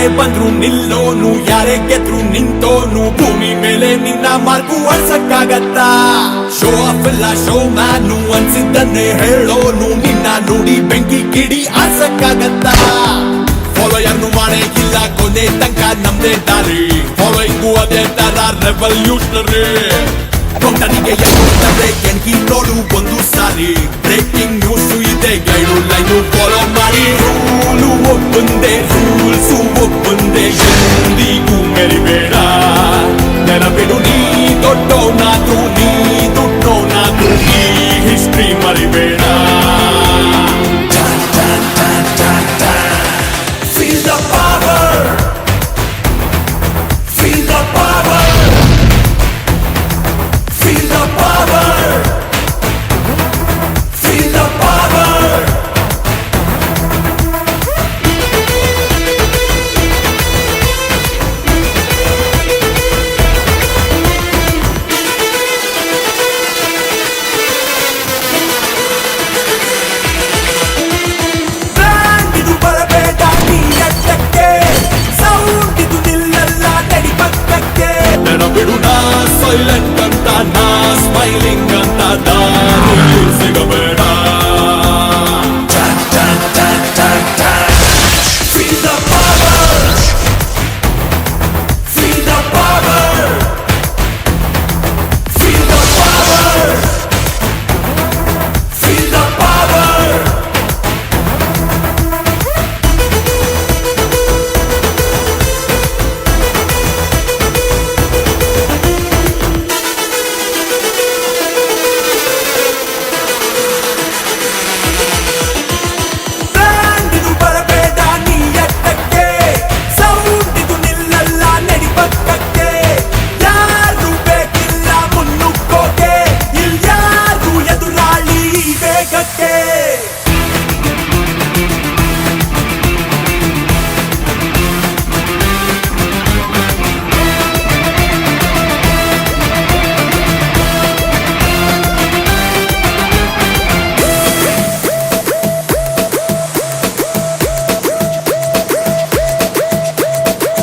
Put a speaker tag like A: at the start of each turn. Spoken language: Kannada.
A: ಯಾರೇ ಬಂದ್ರು ನಿಲ್ಲೋನು, ಯಾರೇ ಗೆದ್ರು ನಿಂತೋನು, ಭೂಮಿ ಮೇಲೆ ನಿನ್ನ ಮಾರ್ಕು ಅಳ್ಸಕ್ಕಾಗತ್ತಾ? ಶೋ ಆಫ್ ಇಲ್ಲ ಶೋ ಮ್ಯಾನು, ಅನ್ಸಿದ್ದನ್ನೇ ಹೇಳೋನು, ನಿನ್ನ ನೋಡಿ ಬೆಂಕಿ ಕಿಡಿ ಆರ್ಸಕ್ಕಾಗತ್ತಾ? ಫಾಲೋ ಯಾರನ್ನು ಮಾಡೇ ಇಲ್ಲ ಕೊನೆ ತನಕ ನಮ್ದೇ ದಾರಿ, ಫಾಲೋಯಿಂಗು ಅದೇ ತರ ರೆವಲ್ಯೂಷನರಿ. ಟೊಂಟನಿಗೆ ಬ್ರೇಕ್ ನೋಡು ಒಂದು ಸಾರಿ, ಬ್ರೇಕಿಂಗ್ ನ್ಯೂಸ್ ಇದೆ ಗೈಡು ಲೈನು ಫಾಲೋ ಮಾಡಿ. ರೂಲು ಒಬ್ಬಂದೇ, ರೂಲ್ಸು ಒಬ್ಬಂದೇ, ಎಂದಿಗೂ ಮೆರಿಬೇಡ. ನೆನಪಿಡು ನೀ ದೊಡ್ಡವನಾದ್ರು ನೀ